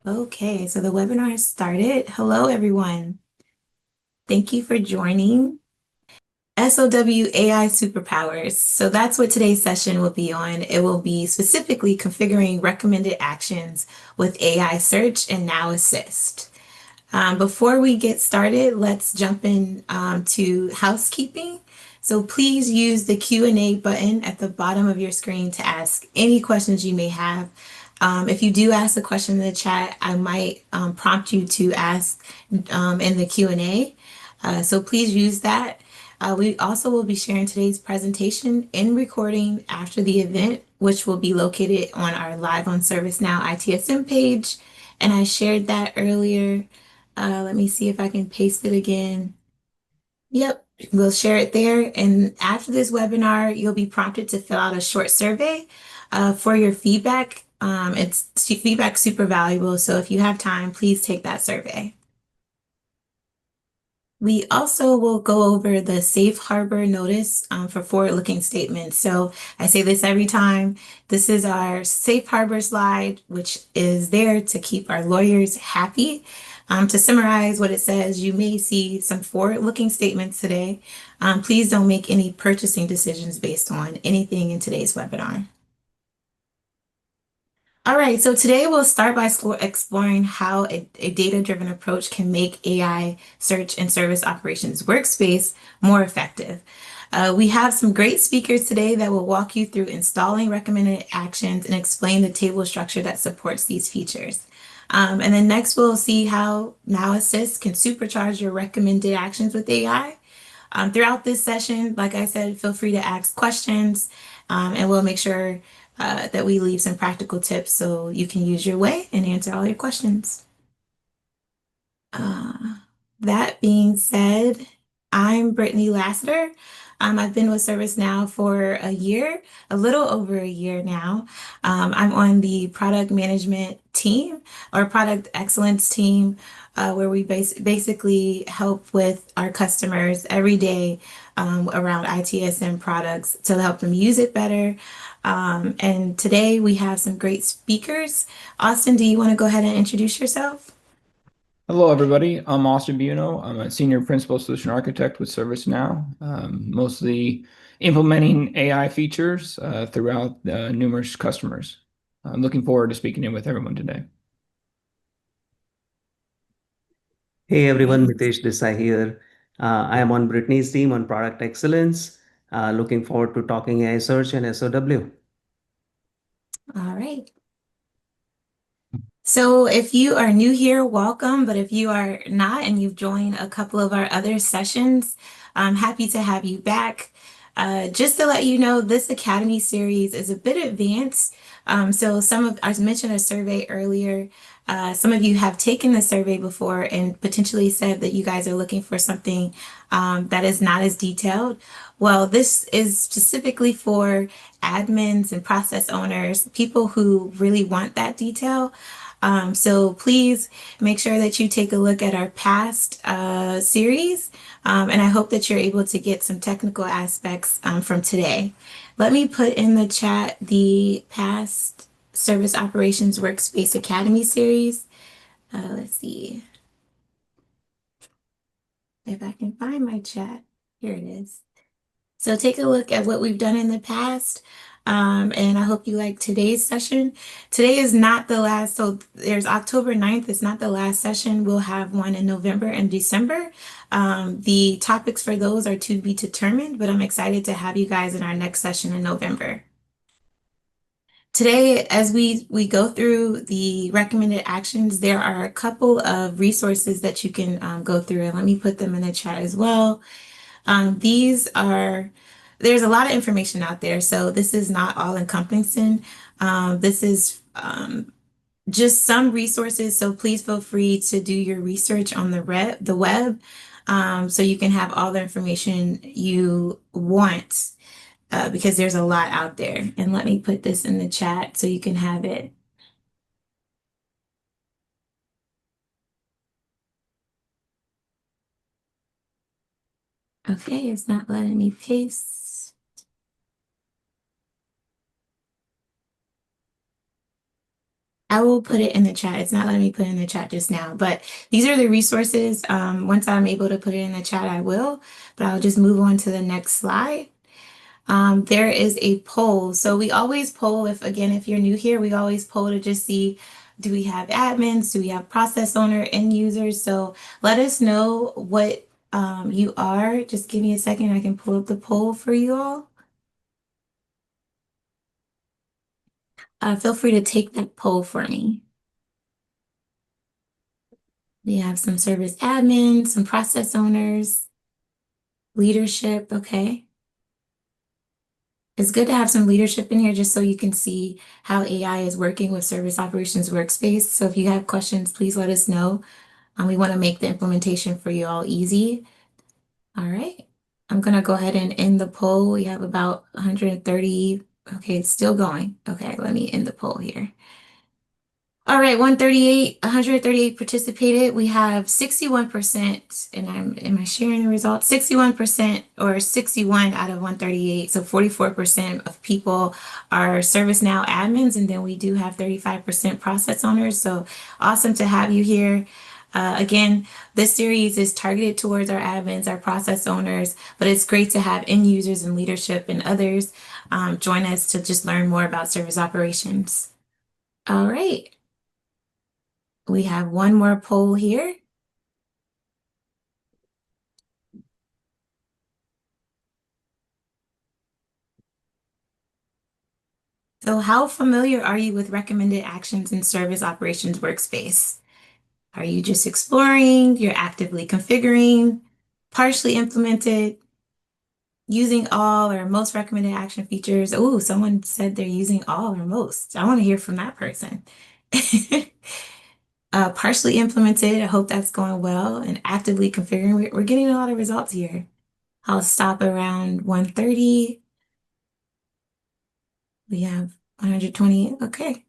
Okay, so the webinar has started. Hello, everyone. Thank you for joining SOW AI Superpowers. So that's what today's session will be on. It will be specifically configuring recommended actions with AI Search and Now Assist. Before we get started, let's jump in to housekeeping. So please use the Q&A button at the bottom of your screen to ask any questions you may have. If you do ask a question in the chat, I might prompt you to ask in the Q&A. So please use that. We also will be sharing today's presentation in recording after the event, which will be located on our Live on ServiceNow ITSM page. And I shared that earlier. Let me see if I can paste it again. Yep, we'll share it there. And after this webinar, you'll be prompted to fill out a short survey for your feedback. It's feedback super valuable. So if you have time, please take that survey. We also will go over the safe harbor notice for forward-looking statements. So I say this every time. This is our safe harbor slide, which is there to keep our lawyers happy. To summarize what it says, you may see some forward-looking statements today. Please don't make any purchasing decisions based on anything in today's webinar. All right, so today we'll start by exploring how a data-driven approach can make AI search and service operations workspace more effective. We have some great speakers today that will walk you through installing recommended actions and explain the table structure that supports these features. And then next we'll see how Now Assist can supercharge your recommended actions with AI. Throughout this session, like I said, feel free to ask questions and we'll make sure that we leave some practical tips so you can use your way and answer all your questions. That being said, I'm Brittany Lassiter. I've been with ServiceNow for a year, a little over a year now. I'm on the product management team or product excellence team, where we basically help with our customers every day around ITSM products to help them use it better. And today we have some great speakers. Austin, do you want to go ahead and introduce yourself? Hello, everybody. I'm Austin Buno. I'm a Senior Principal Solution Architect with ServiceNow, mostly implementing AI features throughout numerous customers. I'm looking forward to speaking with everyone today. Hey everyone, Mitesh Desai here. I am on Brittany's team on Product Excellence. Looking forward to talking AI Search and SOW. All right. So if you are new here, welcome. But if you are not and you've joined a couple of our other sessions, I'm happy to have you back. Just to let you know, this Academy series is a bit advanced. So I mentioned a survey earlier. Some of you have taken the survey before and potentially said that you guys are looking for something that is not as detailed. Well, this is specifically for admins and process owners, people who really want that detail. So please make sure that you take a look at our past series, and I hope that you're able to get some technical aspects from today. Let me put in the chat the past Service Operations Workspace Academy series. Let's see if I can find my chat. Here it is. So take a look at what we've done in the past. And I hope you like today's session. Today is not the last, so there's October 9th. It's not the last session. We'll have one in November and December. The topics for those are to be determined, but I'm excited to have you guys in our next session in November. Today, as we go through the recommended actions, there are a couple of resources that you can go through, and let me put them in the chat as well. There's a lot of information out there, so this is not all encompassing. This is just some resources, so please feel free to do your research on the web, so you can have all the information you want, because there's a lot out there. And let me put this in the chat so you can have it. Okay, it's not letting me paste. I will put it in the chat. It's not letting me put it in the chat just now, but these are the resources. Once I'm able to put it in the chat, I will, but I'll just move on to the next slide. There is a poll. So we always poll if you're new here, we always poll to just see, do we have admins? Do we have process owner, end users? So let us know what you are. Just give me a second. I can pull up the poll for you all. Feel free to take that poll for me. We have some service admins, some process owners, leadership. Okay. It's good to have some leadership in here just so you can see how AI is working with Service Operations Workspace. So if you have questions, please let us know. We want to make the implementation for you all easy. All right. I'm going to go ahead and end the poll. We have about 130. Okay, it's still going. Okay, let me end the poll here. All right, 138 participated. We have 61%, and am I sharing the results? 61% or 61 out of 138. So 44% of people are ServiceNow admins, and then we do have 35% process owners. So awesome to have you here. Again, this series is targeted towards our admins, our process owners, but it's great to have end users and leadership and others join us to just learn more about service operations. All right. We have one more poll here. So how familiar are you with recommended actions in Service Operations Workspace? Are you just exploring, you're actively configuring, partially implemented, using all or most recommended action features? Oh, someone said they're using all or most. I want to hear from that person. Partially implemented, I hope that's going well, and actively configuring. We're getting a lot of results here. I'll stop around 130. We have 120. Okay.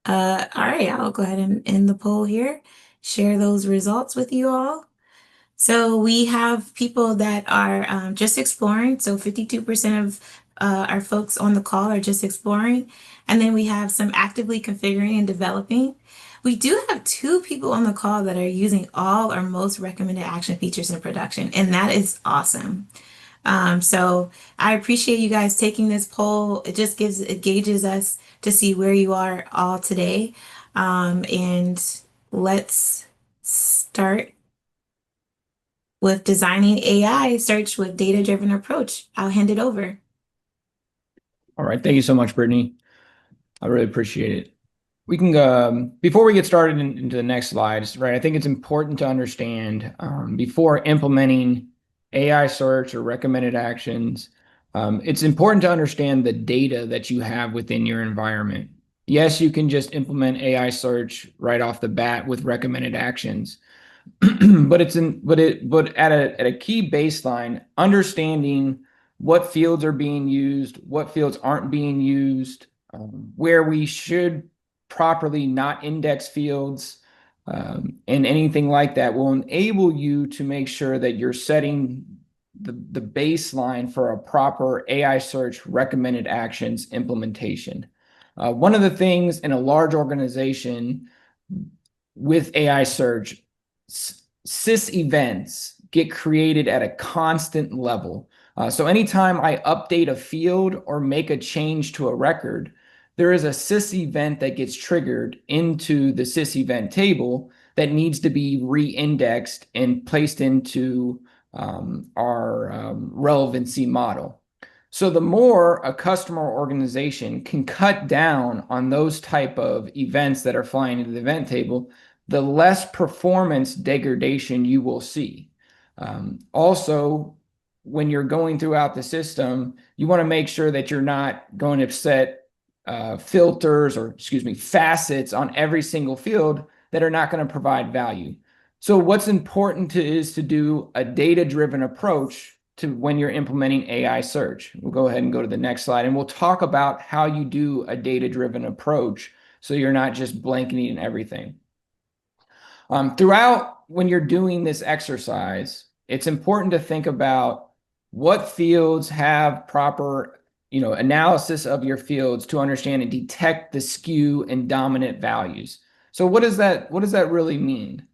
All right, I'll go ahead and end the poll here, share those results with you all. So we have people that are just exploring. So 52% of our folks on the call are just exploring. And then we have some actively configuring and developing. We do have 2 people on the call that are using all or most recommended action features in production, and that is awesome. So I appreciate you guys taking this poll. It gauges us to see where you are all today. And let's start with designing AI search with data-driven approach. I'll hand it over. All right. Thank you so much, Brittany. I really appreciate it. We can, before we get started into the next slides, right, I think it's important to understand before implementing AI search or recommended actions, it's important to understand the data that you have within your environment. Yes, you can just implement AI search right off the bat with recommended actions, but at a key baseline, understanding what fields are being used, what fields aren't being used, where we should properly not index fields, and anything like that will enable you to make sure that you're setting the baseline for a proper AI search recommended actions implementation. One of the things in a large organization with AI search, sys events get created at a constant level. So anytime I update a field or make a change to a record, there is a sys event that gets triggered into the sys event table that needs to be re-indexed and placed into our relevancy model. So the more a customer organization can cut down on those type of events that are flying into the event table, the less performance degradation you will see. Also, when you're going throughout the system, you want to make sure that you're not going to set filters or, facets on every single field that are not going to provide value. So what's important is to do a data-driven approach to when you're implementing AI search. We'll go ahead and go to the next slide, and we'll talk about how you do a data-driven approach so you're not just blanketing everything. Throughout, when you're doing this exercise, it's important to think about what fields have proper analysis of your fields to understand and detect the skew and dominant values. So what does that really mean?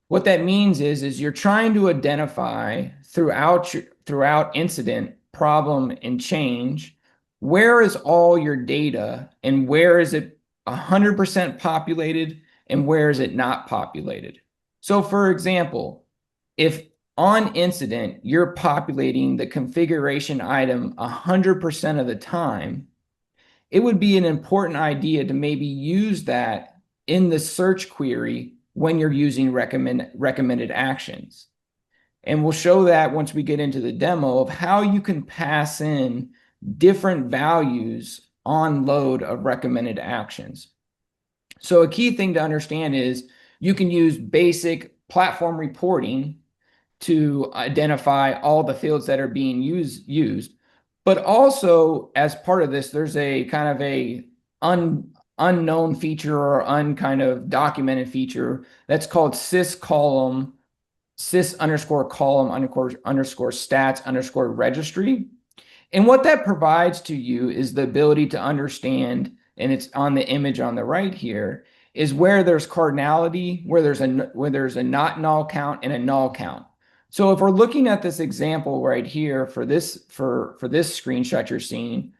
What that means is you're trying to identify throughout incident, problem, and change, where is all your data and where is it 100% populated and where is it not populated? So for example, if on incident, you're populating the configuration item 100% of the time, it would be an important idea to maybe use that in the search query when you're using recommended actions. And we'll show that once we get into the demo of how you can pass in different values on load of recommended actions. So a key thing to understand is you can use basic platform reporting to identify all the fields that are being used. But also, as part of this, there's a kind of a unknown feature or unkind of documented feature that's called sys_column stats_registry. And what that provides to you is the ability to understand, and it's on the image on the right here, is where there's cardinality, where there's a not null count and a null count. So if we're looking at this example right here for this screenshot you're seeing,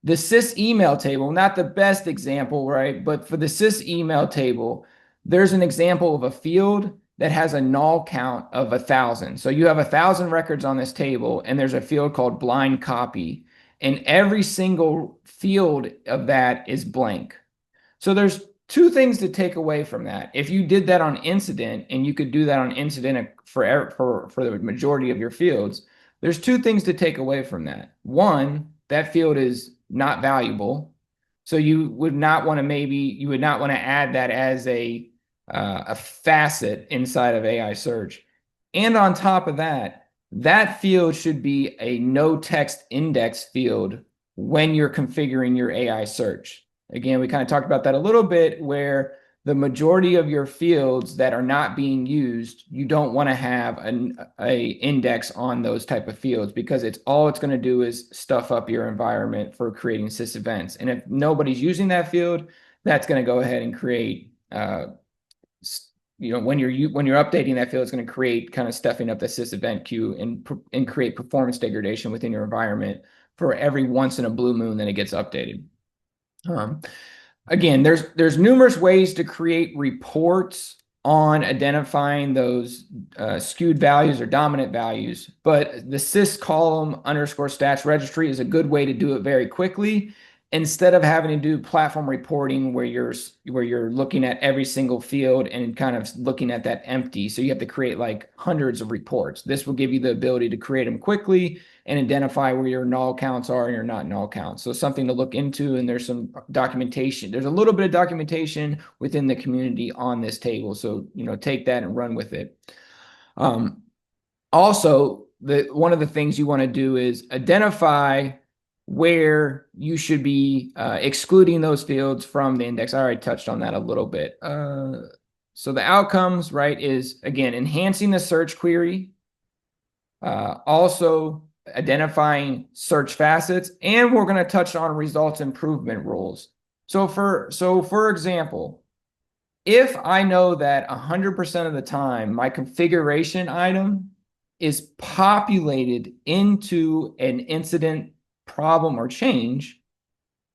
the sys email table, not the best example, right? But for the sys email table, there's an example of a field that has a null count of 1,000. So you have 1,000 records on this table, and there's a field called blind copy, and every single field of that is blank. So there's two things to take away from that. If you did that on incident, and you could do that on incident for the majority of your fields, there's two things to take away from that. One, that field is not valuable, so you would not want to add that as a facet inside of AI search. And on top of that, that field should be a no text index field when you're configuring your AI search. Again, we kind of talked about that a little bit, where the majority of your fields that are not being used, you don't want to have an index on those type of fields, because it's going to do is stuff up your environment for creating sys events. And if nobody's using that field, that's going to go ahead and create, when you're updating that field, it's going to create kind of stuffing up the sys event queue and create performance degradation within your environment for every once in a blue moon that it gets updated. Again, there's numerous ways to create reports on identifying those skewed values or dominant values, but the sys_column_stats registry is a good way to do it very quickly, instead of having to do platform reporting where you're looking at every single field and kind of looking at that empty. So you have to create like hundreds of reports. This will give you the ability to create them quickly and identify where your null counts are and your not null counts. So something to look into, and there's some documentation. There's a little bit of documentation within the community on this table. So, take that and run with it. Also, one of the things you want to do is identify where you should be excluding those fields from the index. I already touched on that a little bit. So the outcomes, right, is, again, enhancing the search query, also identifying search facets, and we're going to touch on results improvement rules. So for example, if I know that 100% of the time my configuration item is populated into an incident, problem, or change,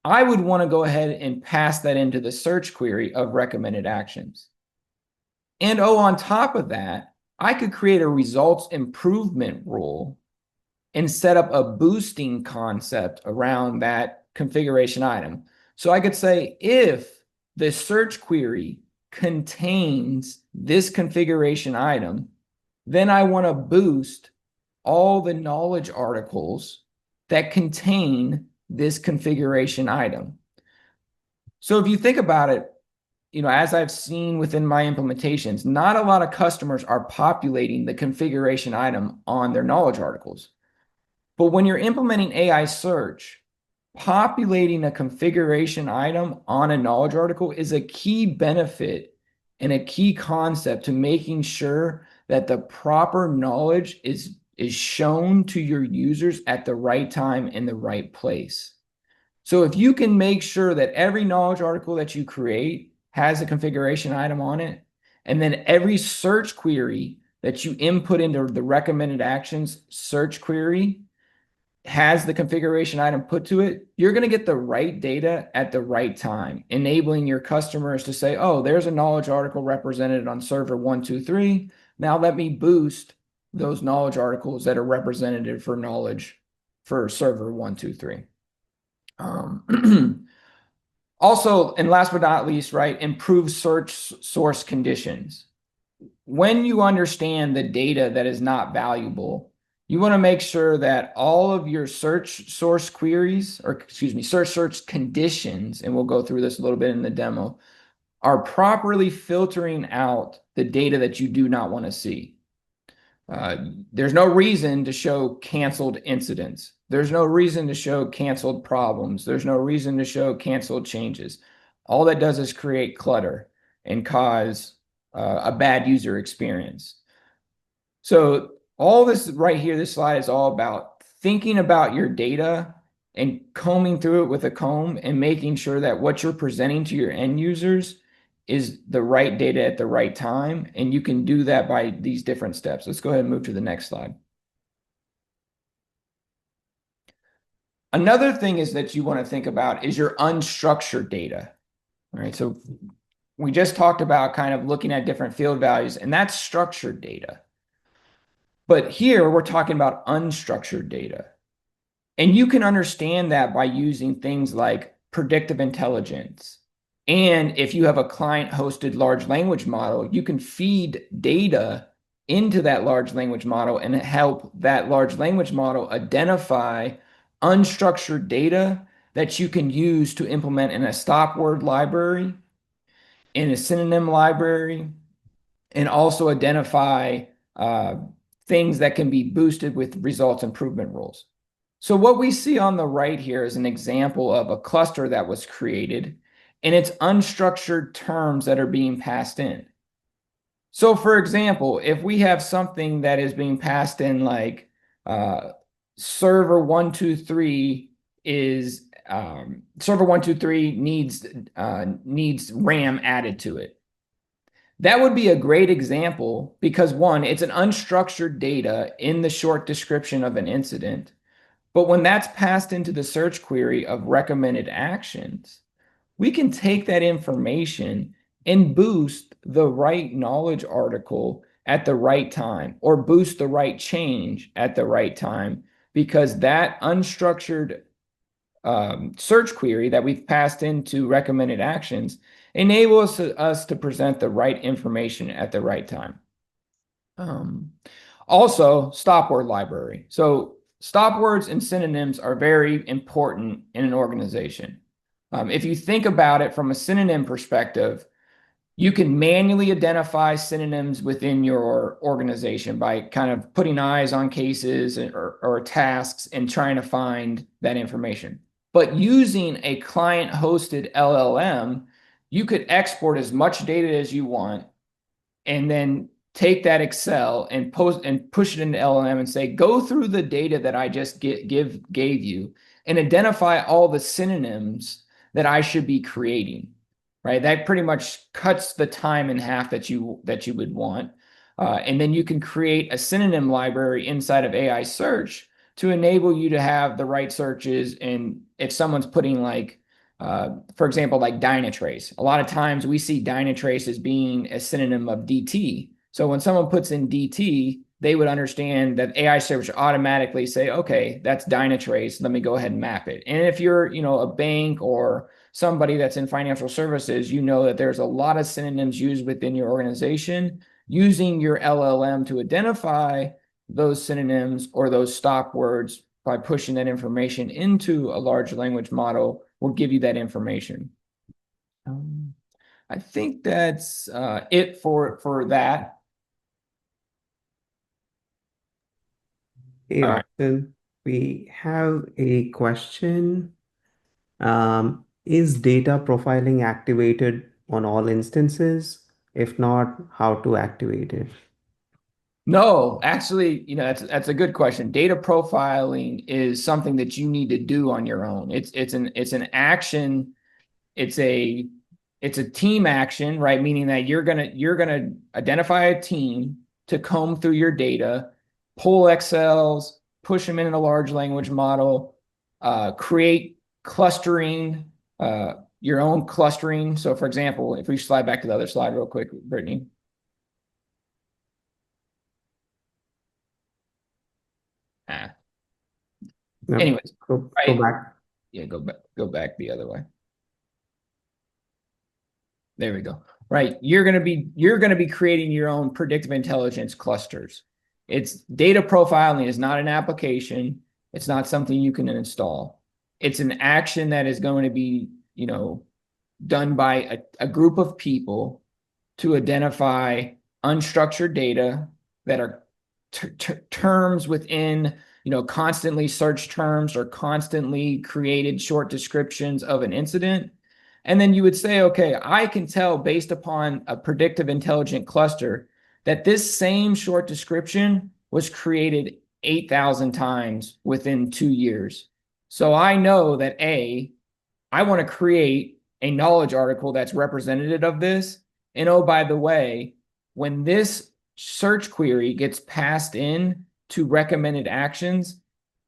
I would want to go ahead and pass that into the search query of recommended actions. And on top of that, I could create a results improvement rule and set up a boosting concept around that configuration item. So I could say, if the search query contains this configuration item, then I want to boost all the knowledge articles that contain this configuration item. So if you think about it, as I've seen within my implementations, not a lot of customers are populating the configuration item on their knowledge articles. But when you're implementing AI search, populating a configuration item on a knowledge article is a key benefit and a key concept to making sure that the proper knowledge is is shown to your users at the right time in the right place. So if you can make sure that every knowledge article that you create has a configuration item on it, and then every search query that you input into the recommended actions search query has the configuration item put to it, you're going to get the right data at the right time, enabling your customers to say, oh, there's a knowledge article represented on server 123. Now let me boost those knowledge articles that are representative for knowledge for server 123. Also, and last but not least, right, improve search source conditions. When you understand the data that is not valuable, you want to make sure that all of your search source queries, or excuse me, search conditions, and we'll go through this a little bit in the demo, are properly filtering out the data that you do not want to see. There's no reason to show canceled incidents. There's no reason to show canceled problems. There's no reason to show canceled changes. All that does is create clutter and cause a bad user experience. So all this right here, this slide is all about thinking about your data and combing through it with a comb and making sure that what you're presenting to your end users is the right data at the right time. And you can do that by these different steps. Let's go ahead and move to the next slide. Another thing is that you want to think about is your unstructured data. All right, so we just talked about kind of looking at different field values, and that's structured data. But here we're talking about unstructured data. And you can understand that by using things like predictive intelligence. And if you have a client-hosted large language model, you can feed data into that large language model and help that large language model identify unstructured data that you can use to implement in a stop word library, in a synonym library, and also identify things that can be boosted with results improvement rules. So what we see on the right here is an example of a cluster that was created, and it's unstructured terms that are being passed in. So for example, if we have something that is being passed in like server 123 is server 123 needs RAM added to it. That would be a great example because one, it's an unstructured data in the short description of an incident. But when that's passed into the search query of recommended actions, we can take that information and boost the right knowledge article at the right time or boost the right change at the right time because that unstructured search query that we've passed into recommended actions enables us to present the right information at the right time. Also, stop word library. So stop words and synonyms are very important in an organization. If you think about it from a synonym perspective, you can manually identify synonyms within your organization by kind of putting eyes on cases or tasks and trying to find that information. But using a client-hosted LLM, you could export as much data as you want and then take that Excel and push it into LLM and say, go through the data that I just gave you and identify all the synonyms that I should be creating. Right, that pretty much cuts the time in half that you would want, and then you can create a synonym library inside of AI search to enable you to have the right searches. And if someone's putting like, for example, like Dynatrace, a lot of times we see Dynatrace as being a synonym of DT. So when someone puts in DT, they would understand that AI search automatically say, okay, that's Dynatrace. Let me go ahead and map it. And if you're, a bank or somebody that's in financial services, you know that there's a lot of synonyms used within your organization. Using your LLM to identify those synonyms or those stop words by pushing that information into a large language model will give you that information. I think that's it for that. Hey, All right. Austin, we have a question. Is data profiling activated on all instances? If not, how to activate it? No, actually, that's a good question. Data profiling is something that you need to do on your own. It's an action. It's a it's a team action, right? Meaning that you're gonna identify a team to comb through your data, pull Excels, push them in a large language model, create clustering, your own clustering. So, for example, if we slide back to the other slide real quick, Brittany. Ah. No, Anyways, go right? back. Yeah, go back the other way. There we go. Right. You're gonna be creating your own predictive intelligence clusters. It's data profiling is not an application. It's not something you can install. It's an action that is going to be, done by a group of people to identify unstructured data that are terms within, constantly searched terms or constantly created short descriptions of an incident. And then you would say, okay, I can tell based upon a predictive intelligent cluster that this same short description was created 8,000 times within 2 years. So I know that I want to create a knowledge article that's representative of this. And oh, by the way, when this search query gets passed in to recommended actions,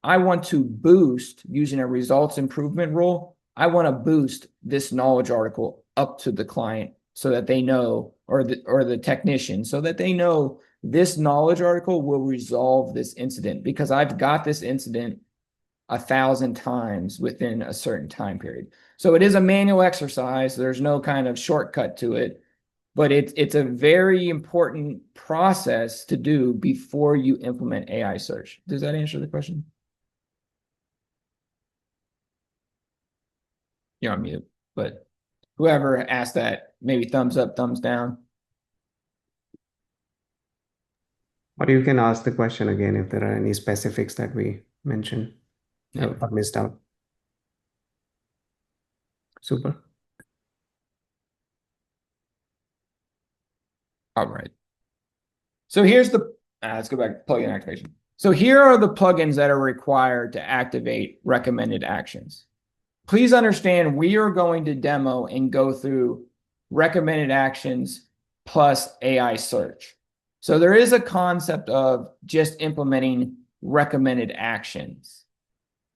I want to boost using a results improvement rule. I want to boost this knowledge article up to the client so that they know, or the technician, so that they know this knowledge article will resolve this incident because I've got this incident 1,000 times within a certain time period. So it is a manual exercise. There's no kind of shortcut to it, but it's a very important process to do before you implement AI search. Does that answer the question? You're on mute, but whoever asked that, maybe thumbs up, thumbs down. Or you can ask the question again if there are any specifics that we mentioned or missed out. Super. All right. So here's let's go back to plugin activation. So here are the plugins that are required to activate recommended actions. Please understand we are going to demo and go through recommended actions plus AI search. So there is a concept of just implementing recommended actions,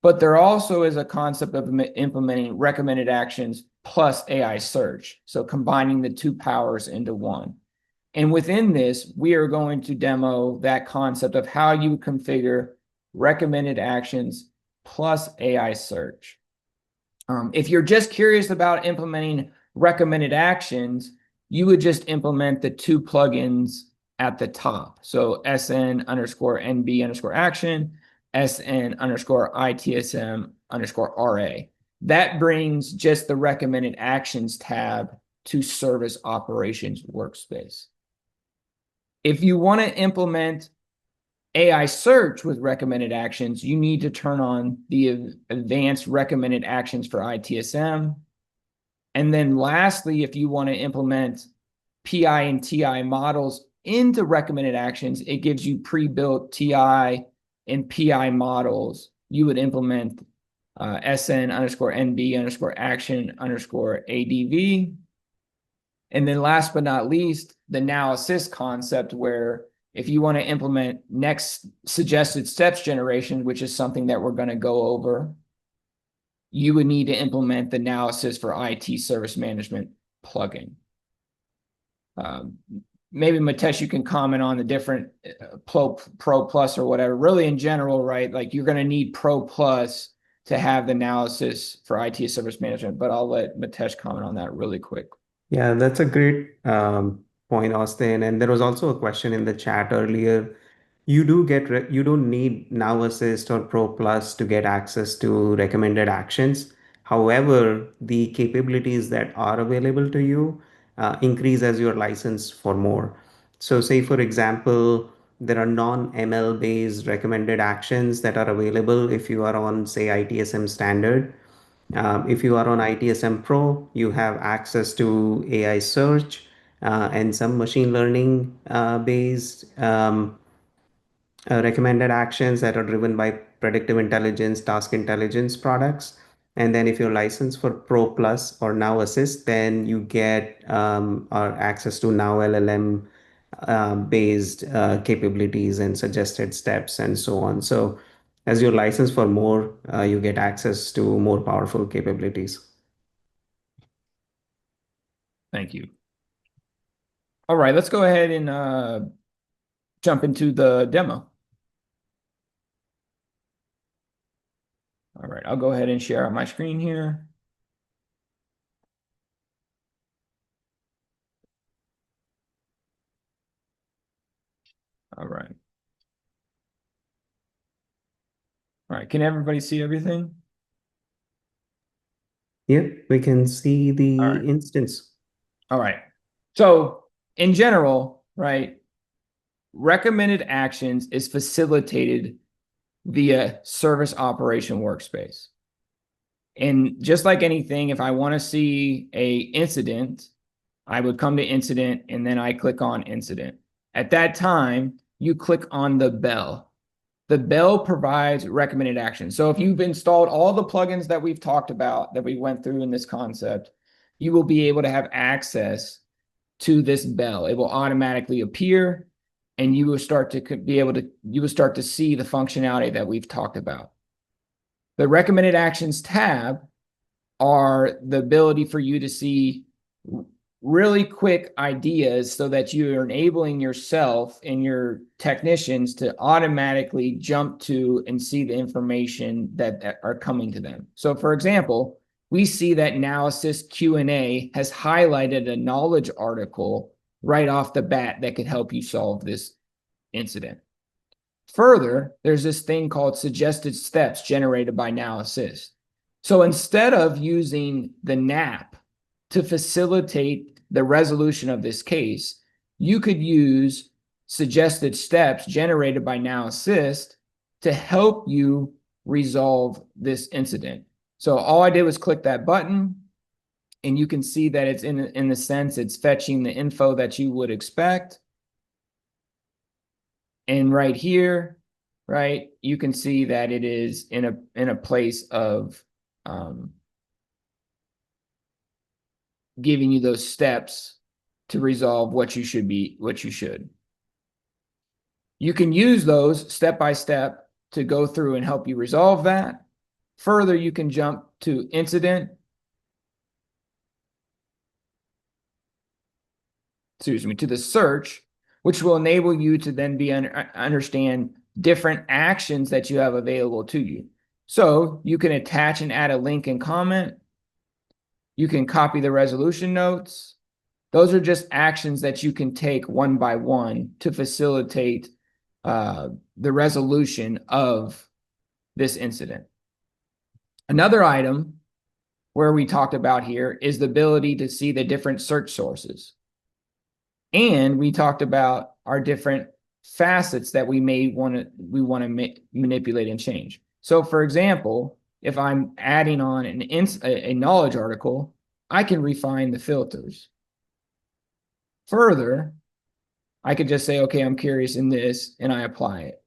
but there also is a concept of implementing recommended actions plus AI search. So combining the two powers into one. And within this, we are going to demo that concept of how you configure recommended actions plus AI search. If you're just curious about implementing recommended actions, you would just implement the two plugins at the top. So SN_NB_action, SN_ITSM_RA. That brings just the recommended actions tab to Service Operations Workspace. If you want to implement AI search with recommended actions, you need to turn on the advanced recommended actions for ITSM. And then lastly, if you want to implement PI and TI models into recommended actions, it gives you pre-built TI and PI models. You would implement SN_NB_action_ADV. And then last but not least, the now assist concept, where if you want to implement next suggested steps generation, which is something that we're going to go over, you would need to implement the now assist for IT service management plugin. Maybe Mitesh, you can comment on the different Pro Plus or whatever. Really, in general, right? Like you're going to need Pro Plus to have the analysis for IT service management, but I'll let Mitesh comment on that really quick. Yeah, that's a great point, Austin. And there was also a question in the chat earlier. You don't need Now Assist or Pro Plus to get access to recommended actions. However, the capabilities that are available to you increase as your license for more. So, say for example, there are non-ML based recommended actions that are available if you are on, say, ITSM standard. If you are on ITSM Pro, you have access to AI search and some machine learning based recommended actions that are driven by predictive intelligence, task intelligence products. And then if you're licensed for Pro Plus or Now Assist, then you get access to Now LLM based capabilities and suggested steps and so on. So as you're licensed for more, you get access to more powerful capabilities. Thank you. All right, let's go ahead and jump into the demo. All right, I'll go ahead and share out my screen here. All right. All right, can everybody see everything? Yeah, we can see the All right. instance. All right. So in general, right, recommended actions is facilitated via service operation workspace. And just like anything, if I want to see a incident, I would come to incident and then I click on incident. At that time, you click on the bell. The bell provides recommended actions. So if you've installed all the plugins that we've talked about, that we went through in this concept, you will be able to have access to this bell. It will automatically appear and you will start to be able to, you will start to see the functionality that we've talked about. The recommended actions tab are the ability for you to see really quick ideas so that you are enabling yourself and your technicians to automatically jump to and see the information that are coming to them. So for example, we see that Now Assist Q&A has highlighted a knowledge article right off the bat that could help you solve this incident. Further, there's this thing called suggested steps generated by Now Assist. So instead of using the NAP to facilitate the resolution of this case, you could use suggested steps generated by Now Assist to help you resolve this incident. So all I did was click that button, and you can see that it's in the sense it's fetching the info that you would expect. And right here, right, you can see that it is in a place of giving you those steps to resolve what you should. You can use those step by step to go through and help you resolve that. Further, you can jump to incident. Excuse me, to the search, which will enable you to then understand different actions that you have available to you. So you can attach and add a link and comment. You can copy the resolution notes. Those are just actions that you can take one by one to facilitate the resolution of this incident. Another item where we talked about here is the ability to see the different search sources. And we talked about our different facets that we want to manipulate and change. So for example, if I'm adding on a knowledge article, I can refine the filters. Further, I could just say, okay, I'm curious in this, and I apply it.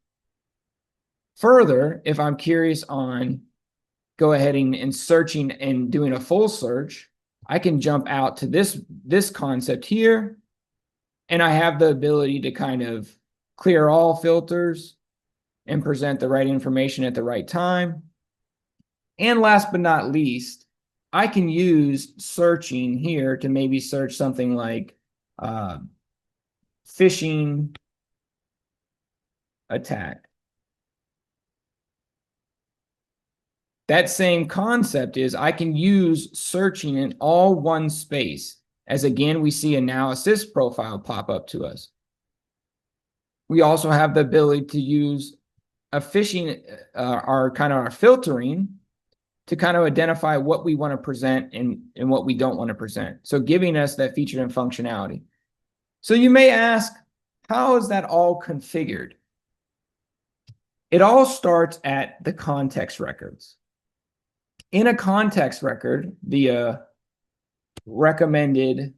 Further, if I'm curious on go ahead and searching and doing a full search, I can jump out to this concept here, and I have the ability to kind of clear all filters and present the right information at the right time. And last but not least, I can use searching here to maybe search something like phishing attack. That same concept is I can use searching in all one space, as again, we see a Now Assist profile pop up to us. We also have the ability to use a phishing, our filtering to kind of identify what we want to present and what we don't want to present. So giving us that feature and functionality. So you may ask, how is that all configured? It all starts at the context records. In a context record, the recommended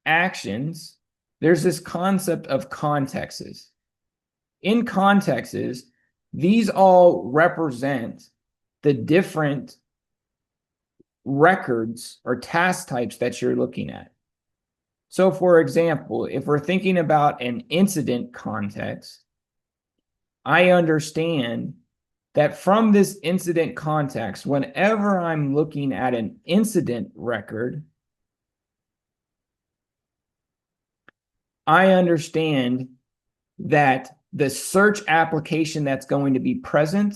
actions there's this concept of contexts. In contexts, these all represent the different records or task types that you're looking at. So for example, if we're thinking about an incident context, I understand that from this incident context, whenever I'm looking at an incident record, I understand that the search application that's going to be present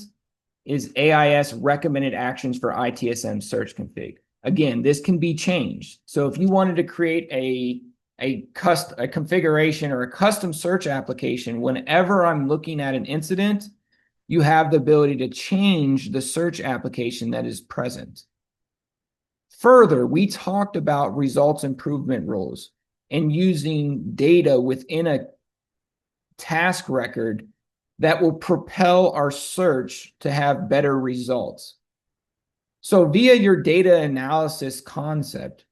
is AIS recommended actions for ITSM search config. Again, this can be changed. So if you wanted to create a configuration or a custom search application, whenever I'm looking at an incident, you have the ability to change the search application that is present. Further, we talked about results improvement rules and using data within a task record that will propel our search to have better results. So via your data analysis concept,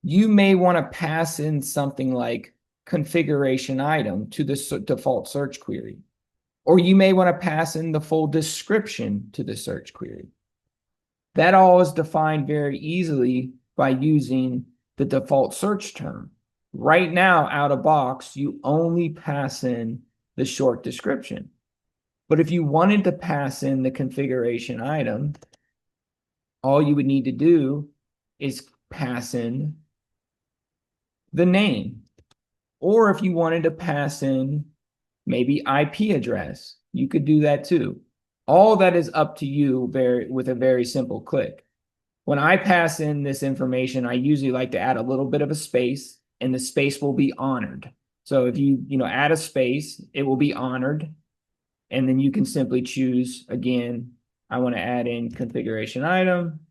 you may want to pass in something like configuration item to the default search query, or you may want to pass in the full description to the search query. That all is defined very easily by using the default search term. Right now, out of box, you only pass in the short description. But if you wanted to pass in the configuration item, all you would need to do is pass in the name. Or if you wanted to pass in maybe IP address, you could do that too. All that is up to you with a very simple click. When I pass in this information, I usually like to add a little bit of a space, and the space will be honored. So if you add a space, it will be honored. And then you can simply choose, again, I want to add in configuration item.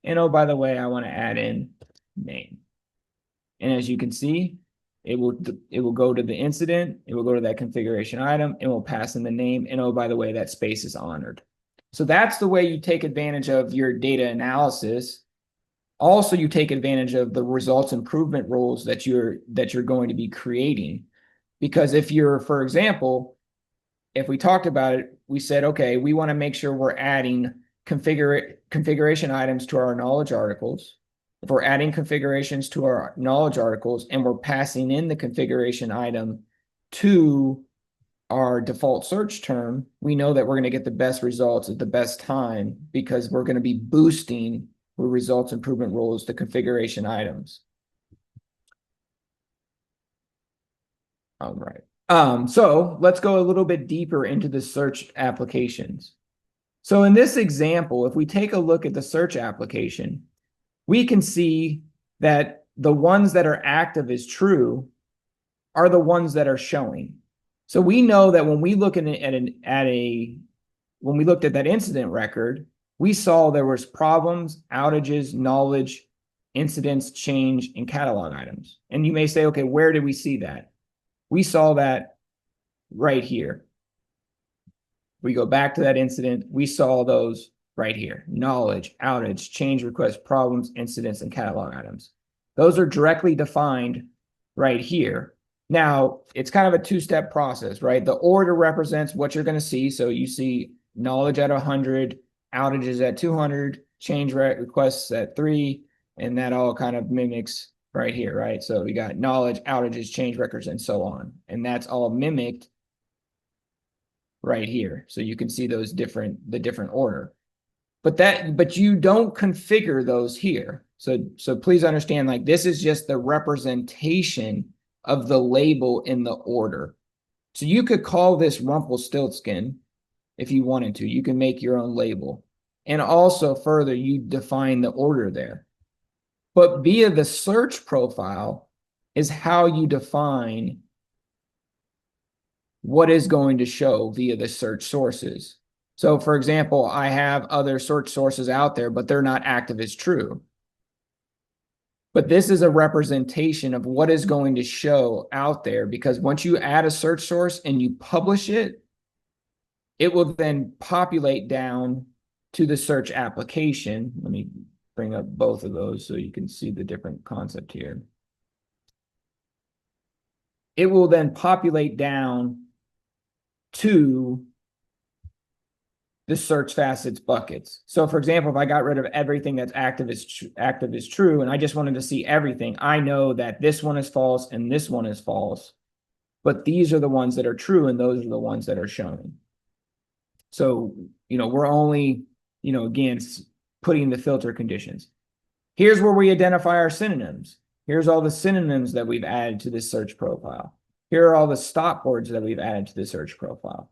And oh, by the way, I want to add in name. And as you can see, it will go to the incident, it will go to that configuration item, and will pass in the name. And oh, by the way, that space is honored. So that's the way you take advantage of your data analysis. Also, you take advantage of the results improvement rules that you're going to be creating. Because if you're, for example, if we talked about it, we said, okay, we want to make sure we're adding configuration items to our knowledge articles. If we're adding configurations to our knowledge articles and we're passing in the configuration item to our default search term, we know that we're going to get the best results at the best time because we're going to be boosting with results improvement rules the configuration items. All right. So let's go a little bit deeper into the search applications. So in this example, if we take a look at the search application, we can see that the ones that are active as true are the ones that are showing. So we know that when we look when we looked at that incident record, we saw there was problems, outages, knowledge, incidents, change, and catalog items. And you may say, okay, where did we see that? We saw that right here. We go back to that incident, we saw those right here. Knowledge, outage, change request, problems, incidents, and catalog items. Those are directly defined right here. Now, it's kind of a two-step process, right? The order represents what you're going to see. So you see knowledge at 100, outages at 200, change requests at 3, and that all kind of mimics right here, right? So we got knowledge, outages, change records, and so on. And that's all mimicked right here. So you can see the different order. But you don't configure those here. So please understand, like, this is just the representation of the label in the order. So you could call this Rumpelstiltskin if you wanted to. You can make your own label. And also further, you define the order there. But via the search profile is how you define what is going to show via the search sources. So for example, I have other search sources out there, but they're not active as true. But this is a representation of what is going to show out there, because once you add a search source and you publish it, it will then populate down to the search application. Let me bring up both of those so you can see the different concept here. it will then populate down to the search facets buckets. So for example, if I got rid of everything that's active is true, and I just wanted to see everything, I know that this one is false and this one is false, but these are the ones that are true and those are the ones that are showing. So, we're only, again, putting the filter conditions. Here's where we identify our synonyms. Here's all the synonyms that we've added to this search profile. Here are all the stop words that we've added to the search profile.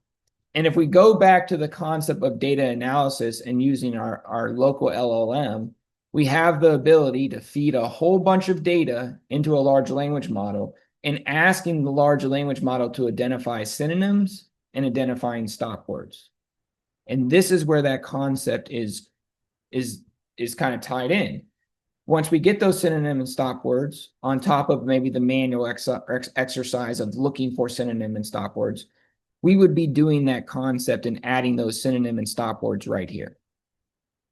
And if we go back to the concept of data analysis and using our local LLM, we have the ability to feed a whole bunch of data into a large language model and asking the large language model to identify synonyms and identifying stop words. And this is where that concept is kind of tied in. Once we get those synonym and stop words on top of maybe the manual exercise of looking for synonym and stop words, we would be doing that concept and adding those synonym and stop words right here.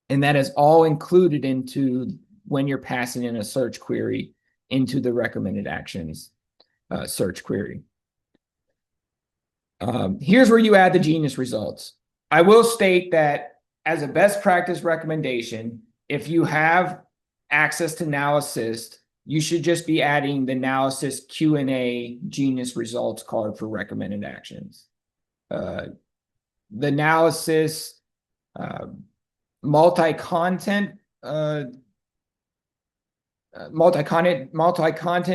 And that is all included into when you're passing in a search query into the recommended actions search query. Here's where you add the genius results. I will state that as a best practice recommendation, if you have access to Now Assist, you should just be adding the Now Assist Q&A genius results card for recommended actions. The Now Assist multi-content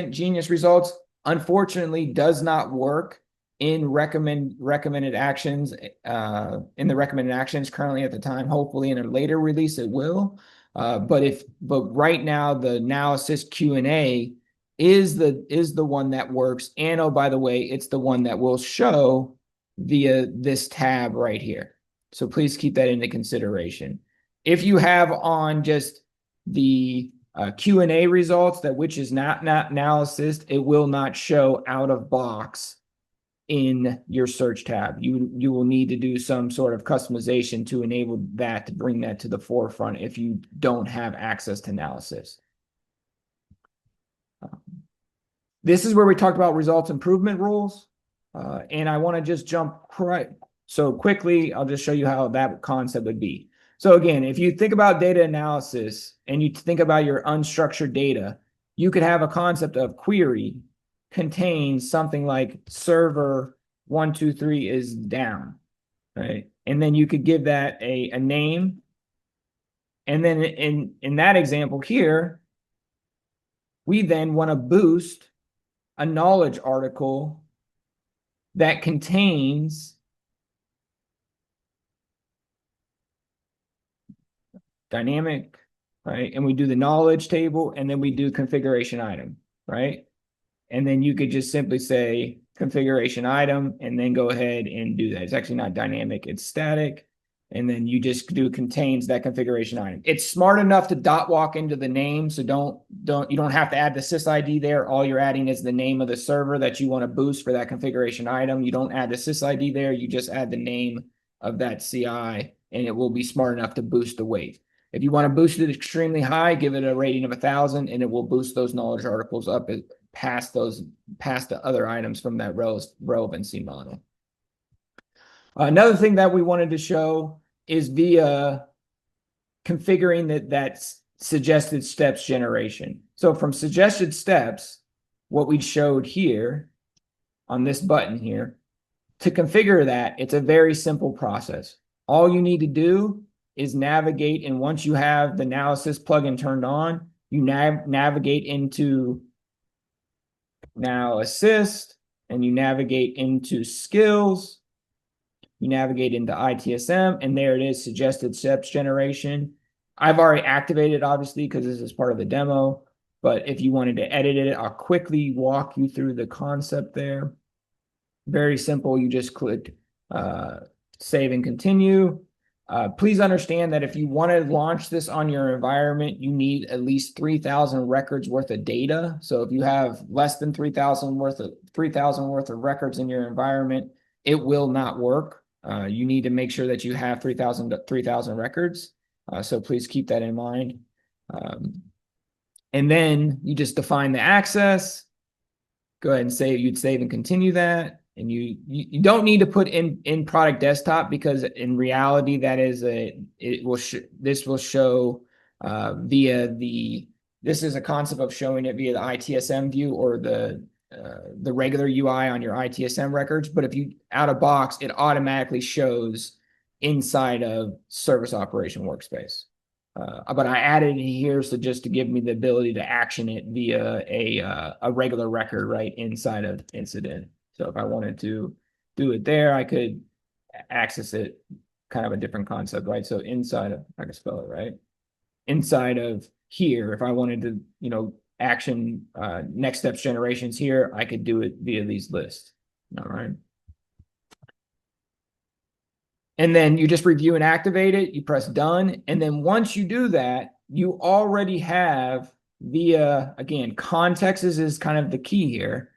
genius results unfortunately does not work in recommended actions in the recommended actions currently at the time. Hopefully in a later release it will. But right now the Now Assist Q&A is the one that works, and oh, by the way, it's the one that will show via this tab right here. So please keep that into consideration. If you have on just the Q&A results, which is not Now Assist, it will not show out of box in your search tab. You will need to do some sort of customization to enable that, to bring that to the forefront if you don't have access to Now Assist. This is where we talked about results improvement rules. And I want to just jump so quickly. I'll just show you how that concept would be. So again, if you think about data analysis and you think about your unstructured data, you could have a concept of query contains something like server 123 is down, right? And then you could give that a name. And then in that example here, we then want to boost a knowledge article that contains dynamic, right? And we do the knowledge table, and then we do configuration item, right? And then you could just simply say configuration item and then go ahead and do that. It's actually not dynamic, it's static. And then you just do contains that configuration item. It's smart enough to dot walk into the name, so you don't have to add the sysid there. All you're adding is the name of the server that you want to boost for that configuration item. You don't add the sysid there, you just add the name of that CI, and it will be smart enough to boost the weight. If you want to boost it extremely high, give it a rating of 1,000, and it will boost those knowledge articles up past the other items from that relevancy model. Another thing that we wanted to show is via configuring that suggested steps generation. So from suggested steps, what we showed here on this button here, to configure that, it's a very simple process. All you need to do is navigate, and once you have the Now Assist plugin turned on, you navigate into Now Assist, and you navigate into skills, you navigate into ITSM, and there it is, suggested steps generation. I've already activated, obviously, because this is part of the demo, but if you wanted to edit it, I'll quickly walk you through the concept there. Very simple. You just click save and continue. Please understand that if you want to launch this on your environment, you need at least 3,000 records worth of data. So if you have less than 3,000 worth of records in your environment, it will not work. You need to make sure that you have 3,000 records. So please keep that in mind. And then you just define the access. go ahead and save. You'd save and continue that. And you don't need to put in product desktop, because in reality, that is this will show via this is a concept of showing it via the ITSM view or the regular UI on your ITSM records. But if you out of box, it automatically shows inside of Service Operation Workspace. But I added it here so just to give me the ability to action it via a regular record right inside of incident. So if I wanted to do it there, I could access it, kind of a different concept, right? So inside of, I can spell it right, inside of here, if I wanted to, action next steps generations here, I could do it via these lists. All right. And then you just review and activate it. You press done. And then once you do that, you already have via, again, context is kind of the key here.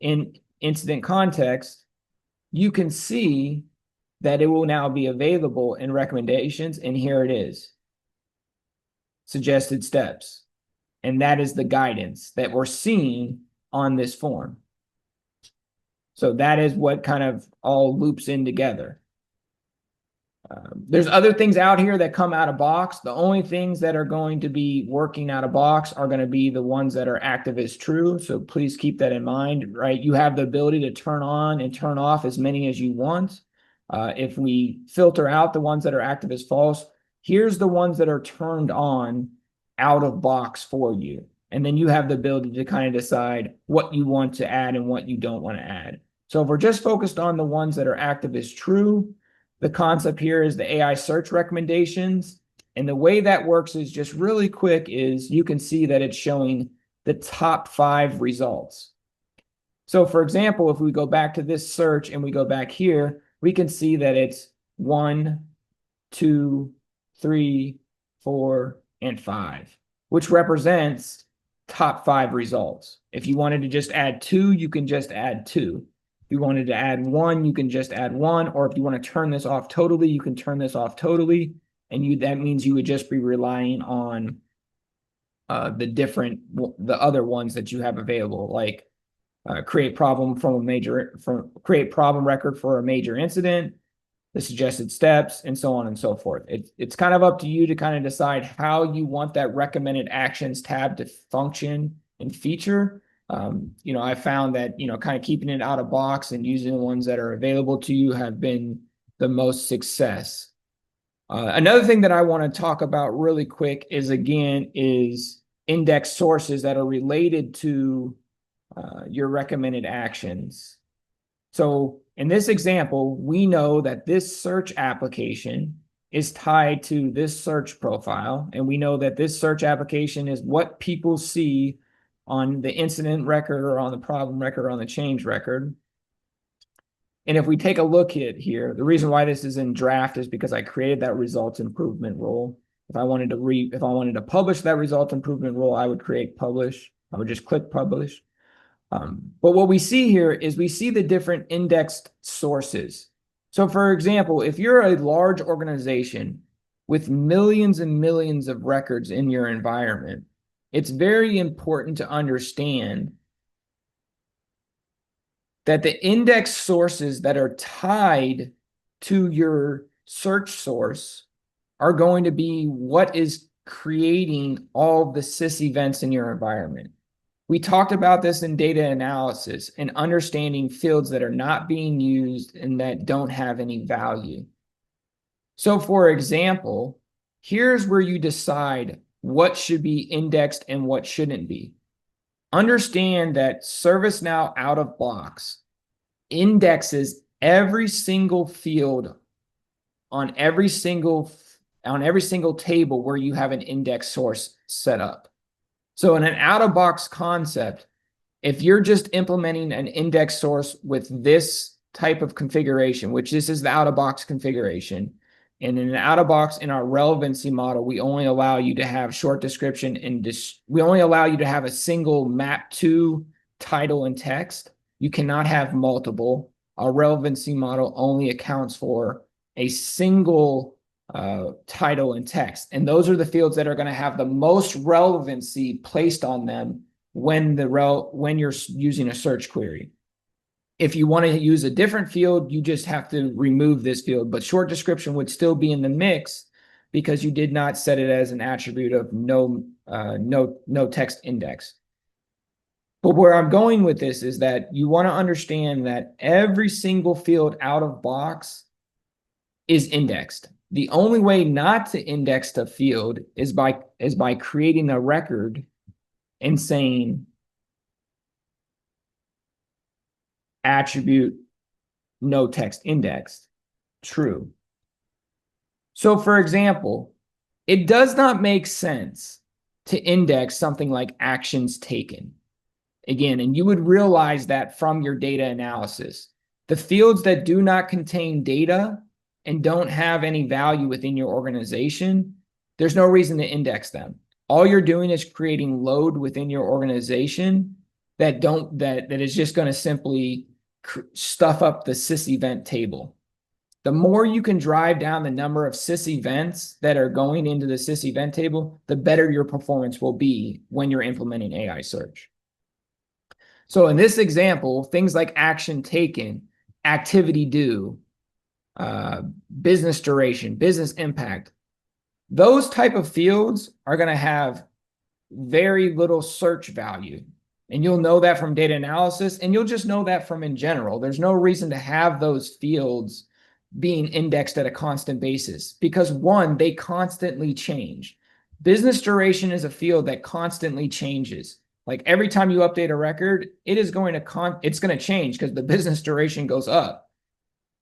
In incident context, you can see that it will now be available in recommendations. And here it is. Suggested steps. And that is the guidance that we're seeing on this form. So that is what kind of all loops in together. There's other things out here that come out of box. The only things that are going to be working out of box are going to be the ones that are active as true. So please keep that in mind, right? You have the ability to turn on and turn off as many as you want. If we filter out the ones that are active as false, here's the ones that are turned on out of box for you. And then you have the ability to kind of decide what you want to add and what you don't want to add. So if we're just focused on the ones that are active as true, the concept here is the AI search recommendations. And the way that works is just really quick is you can see that it's showing the top 5 results. So for example, if we go back to this search and we go back here, we can see that it's 1, 2, 3, 4, and 5, which represents top 5 results. If you wanted to just add 2, you can just add 2. If you wanted to add 1, you can just add 1. Or if you want to turn this off totally, you can turn this off totally. And that means you would just be relying on the other ones that you have available, like create problem record for a major incident, the suggested steps, and so on and so forth. It's kind of up to you to kind of decide how you want that recommended actions tab to function and feature. I found that, kind of keeping it out of box and using the ones that are available to you have been the most success. Another thing that I want to talk about really quick is index sources that are related to your recommended actions. So in this example, we know that this search application is tied to this search profile. And we know that this search application is what people see on the incident record or on the problem record or on the change record. And if we take a look at here, the reason why this is in draft is because I created that results improvement rule. If I wanted to publish that results improvement rule, I would create publish. I would just click publish. But what we see here is we see the different indexed sources. So for example, if you're a large organization with millions and millions of records in your environment, it's very important to understand that the index sources that are tied to your search source are going to be what is creating all the sys events in your environment. We talked about this in data analysis and understanding fields that are not being used and that don't have any value. So for example, here's where you decide what should be indexed and what shouldn't be. Understand that ServiceNow out of box indexes every single field on every single table where you have an index source set up. So in an out-of-box concept, if you're just implementing an index source with this type of configuration, which this is the out-of-box configuration, and in an out-of-box in our relevancy model, we only allow you to have short description and we only allow you to have a single map to title and text. You cannot have multiple. Our relevancy model only accounts for a single title and text. And those are the fields that are going to have the most relevancy placed on them when you're using a search query. If you want to use a different field, you just have to remove this field, but short description would still be in the mix because you did not set it as an attribute of no text index. But where I'm going with this is that you want to understand that every single field out of box is indexed. The only way not to index a field is by creating a record and saying attribute no text indexed true. So for example, it does not make sense to index something like actions taken. Again, and you would realize that from your data analysis. The fields that do not contain data and don't have any value within your organization, there's no reason to index them. All you're doing is creating load within your organization that is just going to simply stuff up the sys event table. The more you can drive down the number of sys events that are going into the sys event table, the better your performance will be when you're implementing AI search. So in this example, things like action taken, activity due, business duration, business impact, those type of fields are going to have very little search value. And you'll know that from data analysis, and you'll just know that from in general. There's no reason to have those fields being indexed at a constant basis because one, they constantly change. Business duration is a field that constantly changes. Like every time you update a record, it's going to change because the business duration goes up.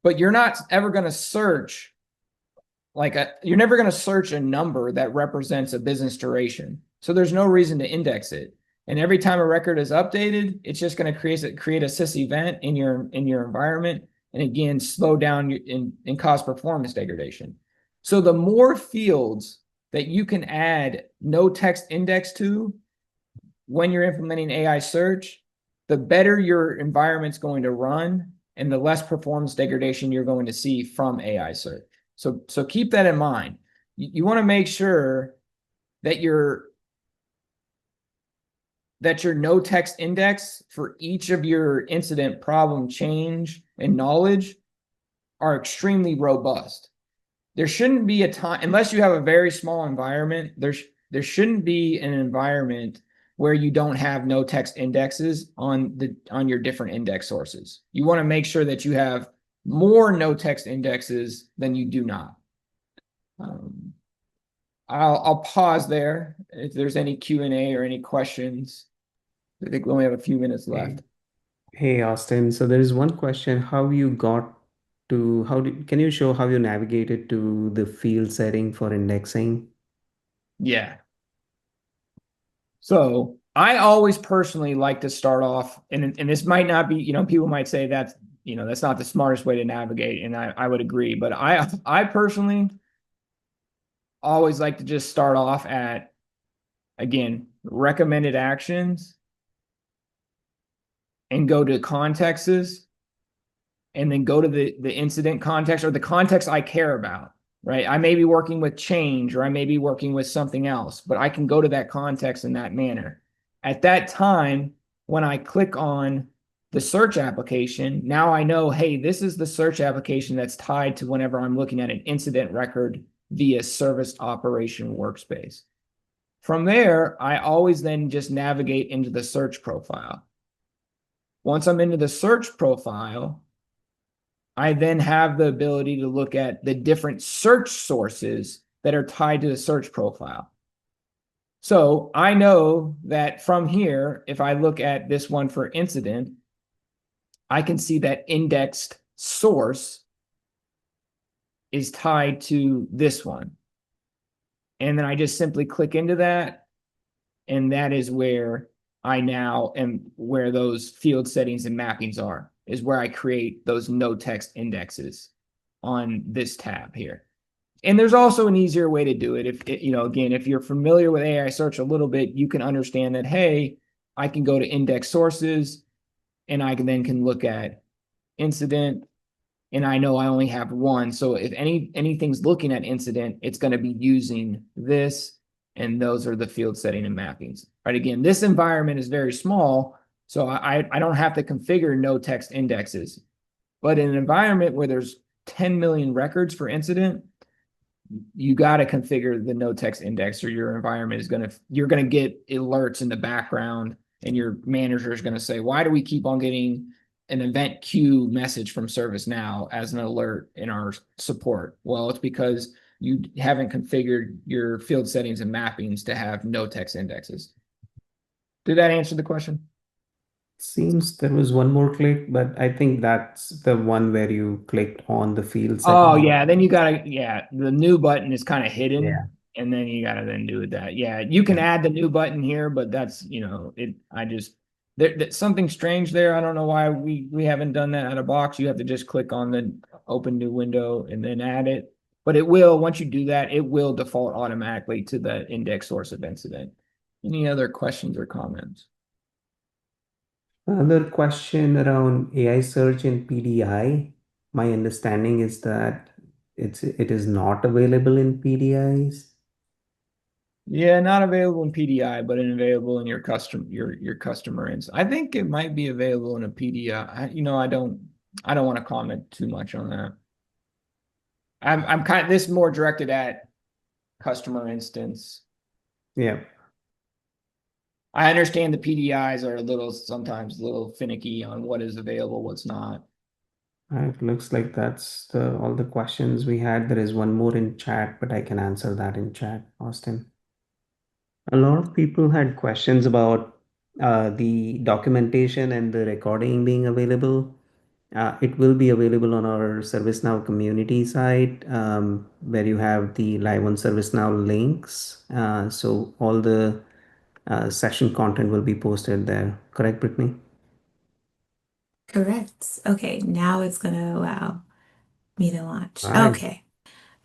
But you're not ever going to search you're never going to search a number that represents a business duration. So there's no reason to index it. And every time a record is updated, it's just going to create a sys event in your environment, and again, slow down and cause performance degradation. So the more fields that you can add no text index to when you're implementing AI search, the better your environment's going to run and the less performance degradation you're going to see from AI search. So keep that in mind. You want to make sure that your no text index for each of your incident, problem, change, and knowledge are extremely robust. There shouldn't be a time, unless you have a very small environment, there shouldn't be an environment where you don't have no text indexes on your different index sources. You want to make sure that you have more no text indexes than you do not. I'll pause there if there's any Q&A or any questions. I think we only have a few minutes left. Hey, Austin. So there is one question. Can you show how you navigated to the field setting for indexing? Yeah. So I always personally like to start off, and this might not be, people might say that's not the smartest way to navigate, and I would agree, but I personally always like to just start off at, again, recommended actions and go to contexts and then go to the incident context or the context I care about, right? I may be working with change or I may be working with something else, but I can go to that context in that manner. At that time, when I click on the search application, now I know, hey, this is the search application that's tied to whenever I'm looking at an incident record via service operation workspace. From there, I always then just navigate into the search profile. Once I'm into the search profile, I then have the ability to look at the different search sources that are tied to the search profile. So I know that from here, if I look at this one for incident, I can see that indexed source is tied to this one. And then I just simply click into that. And that is where I now am, where those field settings and mappings are, is where I create those no text indexes on this tab here. And there's also an easier way to do it. Again, if you're familiar with AI search a little bit, you can understand that, hey, I can go to index sources and I can look at incident, and I know I only have one. So if anything's looking at incident, it's going to be using this. and those are the field setting and mappings, right? Again, this environment is very small, so I don't have to configure no text indexes. But in an environment where there's 10 million records for incident, you got to configure the no text index, or your environment is you're going to get alerts in the background, and your manager is going to say, why do we keep on getting an event queue message from ServiceNow as an alert in our support? Well, it's because you haven't configured your field settings and mappings to have no text indexes. Did that answer the question? Seems there was one more click, but I think that's the one where you clicked on the field Oh setting. yeah, then you gotta, yeah, the new button is kind of hidden. Yeah. And then you gotta then do that. Yeah, you can add the new button here, but that's, there's something strange there. I don't know why we haven't done that out of box. You have to just click on the open new window and then add it. But it will, once you do that, it will default automatically to the index source of incident. Any other questions or comments? Another question around AI search in PDI. My understanding is that it is not available in PDIs. Yeah, not available in PDI, but available in your customer instance. I think it might be available in a PDI. I don't want to comment too much on that. I'm kind of this more directed at customer instance. Yeah. I understand the PDIs are sometimes a little finicky on what is available, what's not. It looks like that's all the questions we had. There is one more in chat, but I can answer that in chat, Austin. A lot of people had questions about the documentation and the recording being available. It will be available on our ServiceNow community site, where you have the live on ServiceNow links. So all the session content will be posted there. Correct, Brittany? Correct. Okay, now it's gonna allow me to launch. All right. Okay.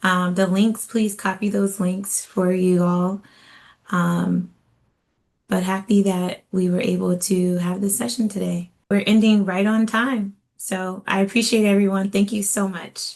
The links, please copy those links for you all. But happy that we were able to have this session today. We're ending right on time. So I appreciate everyone. Thank you so much.